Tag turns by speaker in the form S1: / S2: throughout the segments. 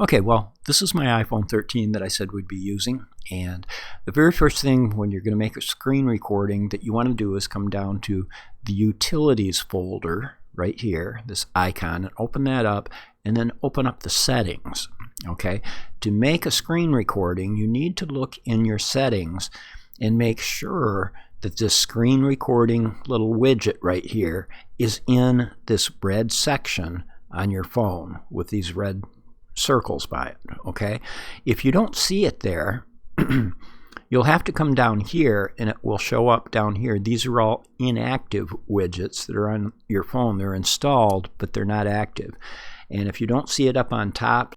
S1: Okay, well, this is my iPhone 13 that I said we'd be using, and the very first thing when you're going to make a screen recording that you want to do is come down to the Utilities folder right here, this icon, and open that up, and then open up the settings. Okay, to make a screen recording, you need to look in your settings and make sure that this screen recording little widget right here is in this red section on your phone with these red circles by it. Okay, if you don't see it there, you'll have to come down here and it will show up down here. These are all inactive widgets that are on your phone. They're installed, but they're not active. And if you don't see it up on top,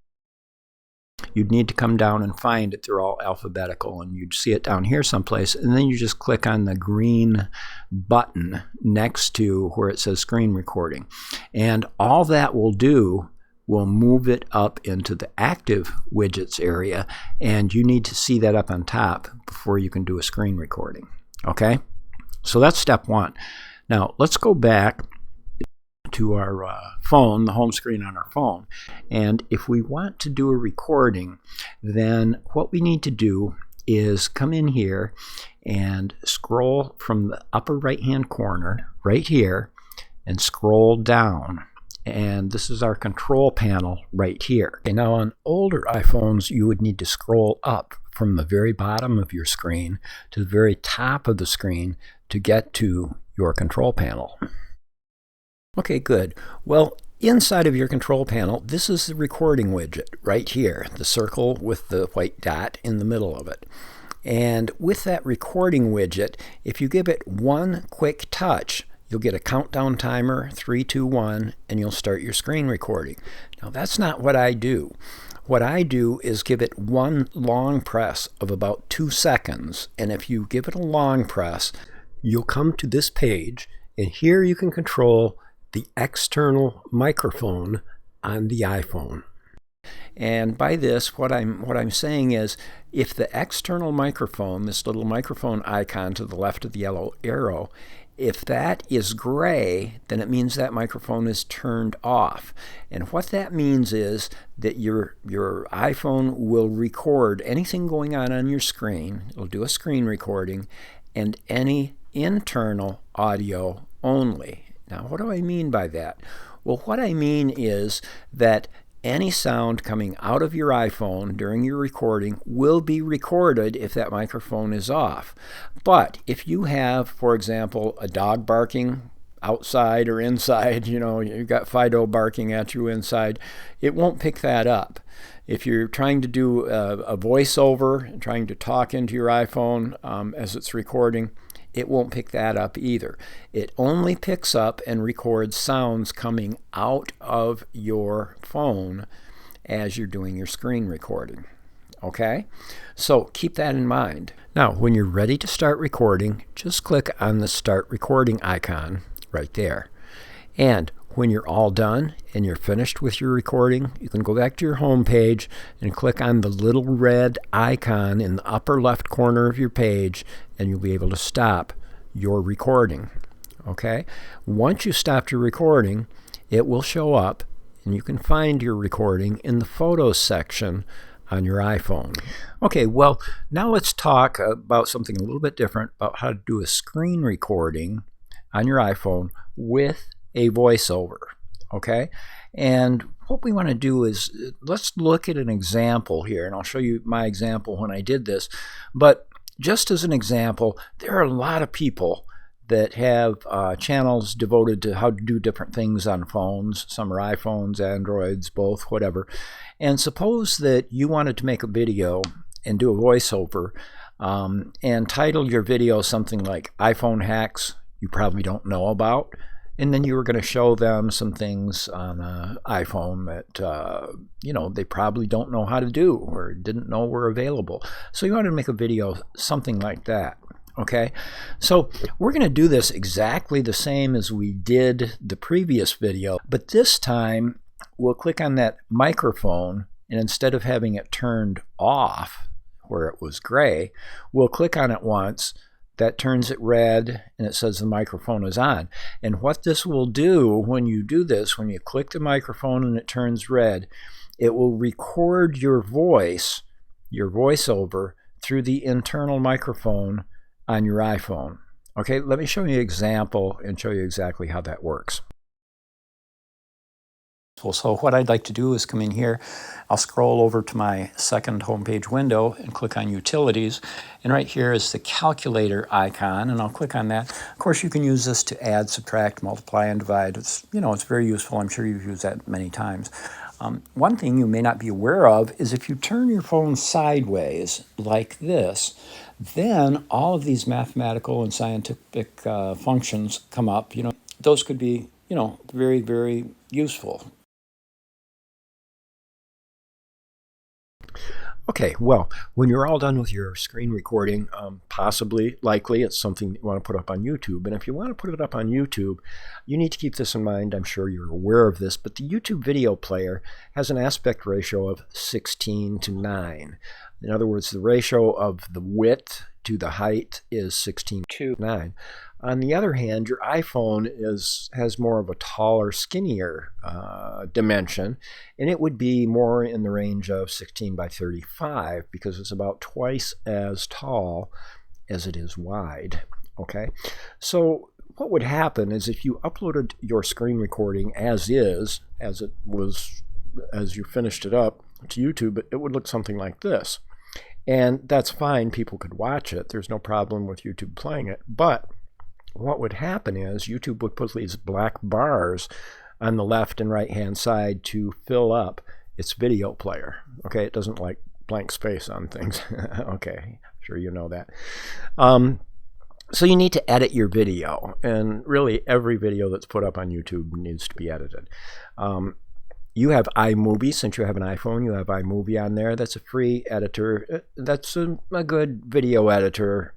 S1: you'd need to come down and find it. They're all alphabetical, and you'd see it down here someplace, and then you just click on the green button next to where it says screen recording, and all that will do will move it up into the active widgets area, and you need to see that up on top before you can do a screen recording. Okay, so that's step one. Now let's go back to our phone, the home screen on our phone, and if we want to do a recording, then what we need to do is come in here and scroll from the upper right hand corner right here and scroll down, and this is our control panel right here. Okay, now on older iPhones you would need to scroll up from the very bottom of your screen to the very top of the screen to get to your control panel. Okay, good. Well, inside of your control panel, this is the recording widget right here, the circle with the white dot in the middle of it. And with that recording widget, if you give it one quick touch, you'll get a countdown timer, 3, 2, 1, and you'll start your screen recording. Now, that's not what I do. What I do is give it one long press of about 2 seconds, and if you give it a long press, you'll come to this page, and here you can control the external microphone on the iPhone. And by this, what I'm saying is, if the external microphone, this little microphone icon to the left of the yellow arrow, if that is gray, then it means that microphone is turned off. And what that means is that your iPhone will record anything going on your screen. It'll do a screen recording, and any internal audio only. Now, what do I mean by that? Well, what I mean is that any sound coming out of your iPhone during your recording will be recorded if that microphone is off. But if you have, for example, a dog barking outside or inside, you've got Fido barking at you inside, it won't pick that up. If you're trying to do a voiceover, trying to talk into your iPhone as it's recording, it won't pick that up either. It only picks up and records sounds coming out of your phone as you're doing your screen recording. Okay? So keep that in mind. Now, when you're ready to start recording, just click on the Start Recording icon right there. And when you're all done and you're finished with your recording, you can go back to your home page and click on the little red icon in the upper left corner of your page, and you'll be able to stop your recording. Okay? Once you stopped your recording, it will show up, and you can find your recording in the Photos section on your iPhone. Okay, well, now let's talk about something a little bit different, about how to do a screen recording on your iPhone with a voiceover. Okay, and what we want to do is, let's look at an example here, and I'll show you my example when I did this. But just as an example, there are a lot of people that have channels devoted to how to do different things on phones. Some are iPhones, Androids, both, whatever. And suppose that you wanted to make a video and do a voiceover and title your video something like iPhone hacks you probably don't know about. And then you were going to show them some things on an iPhone that, they probably don't know how to do or didn't know were available. So you want to make a video, something like that. Okay, so we're going to do this exactly the same as we did the previous video, but this time we'll click on that microphone, and instead of having it turned off where it was gray, we'll click on it once. That turns it red, and it says the microphone is on. And what this will do when you do this, when you click the microphone and it turns red, it will record your voiceover through the internal microphone on your iPhone. Okay, let me show you an example and show you exactly how that works. So what I'd like to do is come in here, I'll scroll over to my second homepage window and click on Utilities, and right here is the calculator icon, and I'll click on that. Of course, you can use this to add, subtract, multiply, and divide. It's, it's very useful. I'm sure you've used that many times. One thing you may not be aware of is if you turn your phone sideways like this, then all of these mathematical and scientific functions come up. Those could be, very, very useful. Okay, well, when you're all done with your screen recording, likely, it's something that you want to put up on YouTube. And if you want to put it up on YouTube, you need to keep this in mind. I'm sure you're aware of this, but the YouTube video player has an aspect ratio of 16:9. In other words, the ratio of the width to the height is 16:9. On the other hand, your iPhone has more of a taller, skinnier dimension, and it would be more in the range of 16:35 because it's about twice as tall as it is wide. Okay, so what would happen is if you uploaded your screen recording as you finished it up to YouTube, it would look something like this. And that's fine, people could watch it. There's no problem with YouTube playing it, but what would happen is YouTube would put these black bars on the left and right hand side to fill up its video player. Okay, it doesn't like blank space on things. Okay, sure you know that. So you need to edit your video, and really every video that's put up on YouTube needs to be edited. You have iMovie. Since you have an iPhone, you have iMovie on there. That's a free editor. That's a good video editor.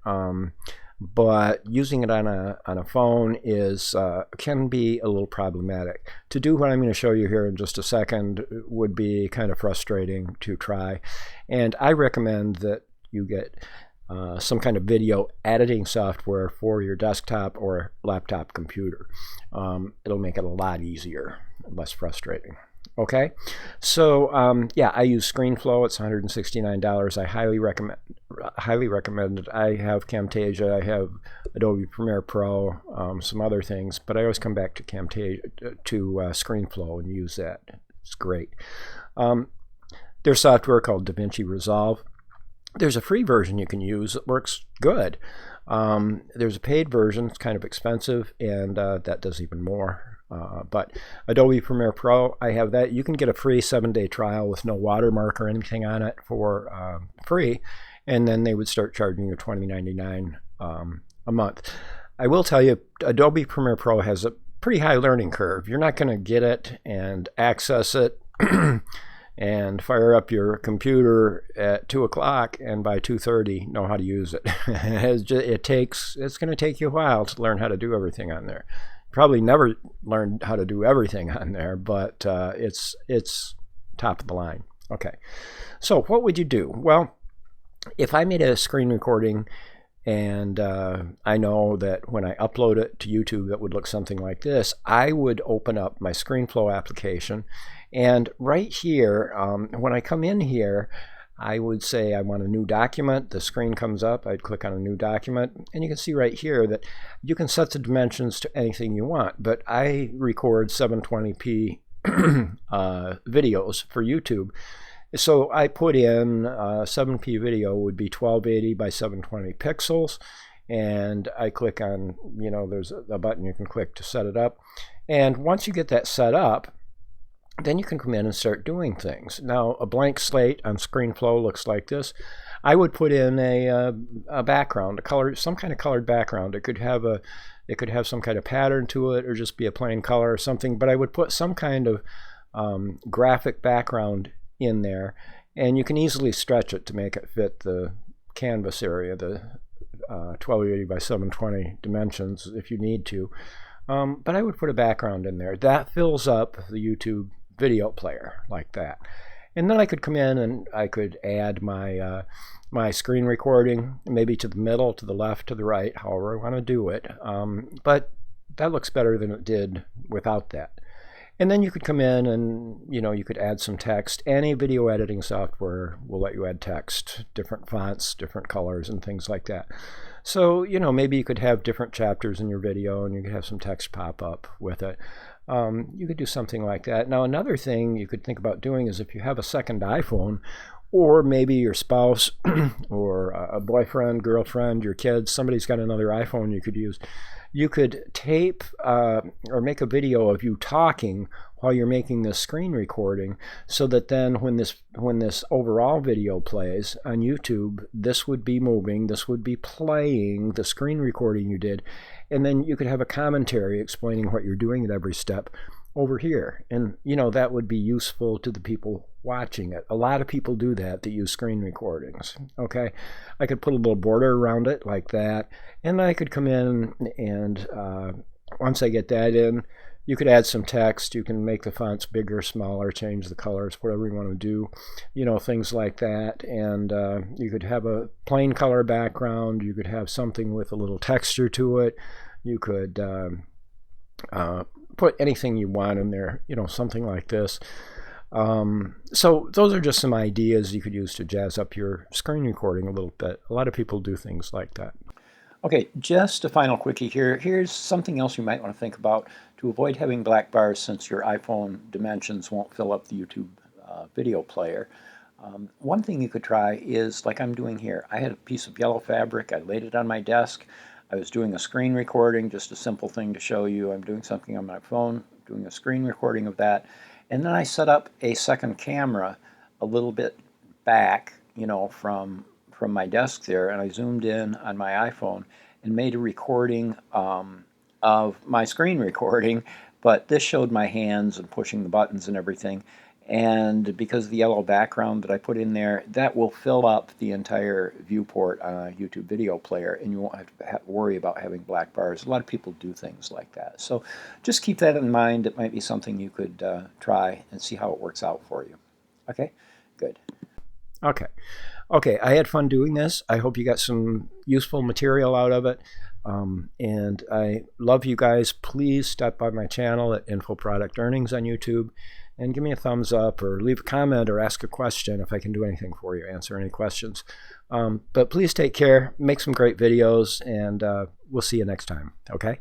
S1: But using it on a phone can be a little problematic. To do what I'm going to show you here in just a second would be kind of frustrating to try, and I recommend that you get some kind of video editing software for your desktop or laptop computer. It'll make it a lot easier, less frustrating. Okay, so yeah, I use ScreenFlow. It's $169. I highly recommend it. I have Camtasia, I have Adobe Premiere Pro, some other things, but I always come back to ScreenFlow and use that. It's great. There's software called DaVinci Resolve. There's a free version you can use. It works good. There's a paid version. It's kind of expensive, and that does even more. But Adobe Premiere Pro, I have that. You can get a free 7-day trial with no watermark or anything on it for free, and then they would start charging you $20.99 a month. I will tell you, Adobe Premiere Pro has a pretty high learning curve. You're not going to get it and access it and fire up your computer at 2 o'clock and by 2:30 know how to use it. It's going to take you a while to learn how to do everything on there. Probably never learned how to do everything on there, but it's top of the line. Okay, so what would you do? Well, if I made a screen recording and I know that when I upload it to YouTube it would look something like this, I would open up my ScreenFlow application, and right here, when I come in here, I would say I want a new document. The screen comes up. I'd click on a new document, and you can see right here that you can set the dimensions to anything you want, but I record 720p videos for YouTube. So I put in 7p video would be 1280 by 720 pixels, and I click on, there's a button you can click to set it up. And once you get that set up, then you can come in and start doing things. Now, a blank slate on ScreenFlow looks like this. I would put in a background, some kind of colored background. It could have some kind of pattern to it, or just be a plain color or something. But I would put some kind of graphic background in there, and you can easily stretch it to make it fit the canvas area, the 1280 by 720 dimensions, if you need to. But I would put a background in there. That fills up the YouTube video player like that. And then I could come in and I could add my my screen recording, maybe to the middle, to the left, to the right, however I want to do it. But that looks better than it did without that. And then you could come in and, you could add some text. Any video editing software will let you add text, different fonts, different colors, and things like that. So, maybe you could have different chapters in your video and you could have some text pop up with it. You could do something like that. Now, another thing you could think about doing is if you have a second iPhone, or maybe your spouse or a boyfriend, girlfriend, your kids, somebody's got another iPhone you could use. You could tape or make a video of you talking while you're making this screen recording, so that then when this overall video plays on YouTube, this would be moving, this would be playing the screen recording you did, and then you could have a commentary explaining what you're doing at every step over here. And that would be useful to the people watching it. A lot of people do that use screen recordings. Okay, I could put a little border around it like that, and I could come in and once I get that in, you could add some text. You can make the fonts bigger, smaller, change the colors, whatever you want to do, things like that. And you could have a plain color background. You could have something with a little texture to it. You could put anything you want in there, something like this. So those are just some ideas you could use to jazz up your screen recording a little bit. A lot of people do things like that. Okay, just a final quickie here. Here's something else you might want to think about to avoid having black bars, since your iPhone dimensions won't fill up the YouTube video player. One thing you could try is, like I'm doing here, I had a piece of yellow fabric, I laid it on my desk, I was doing a screen recording, just a simple thing to show you. I'm doing something on my phone, doing a screen recording of that, and then I set up a second camera a little bit back, from my desk there, and I zoomed in on my iPhone and made a recording of my screen recording, but this showed my hands and pushing the buttons and everything. And because of the yellow background that I put in there, that will fill up the entire viewport on a YouTube video player, and you won't have to worry about having black bars. A lot of people do things like that. So just keep that in mind. It might be something you could try and see how it works out for you. Okay, good. Okay, I had fun doing this. I hope you got some useful material out of it. And I love you guys. Please stop by my channel at Info Product Earnings on YouTube and give me a thumbs up or leave a comment or ask a question if I can do anything for you, answer any questions. But please take care, make some great videos, and we'll see you next time, okay?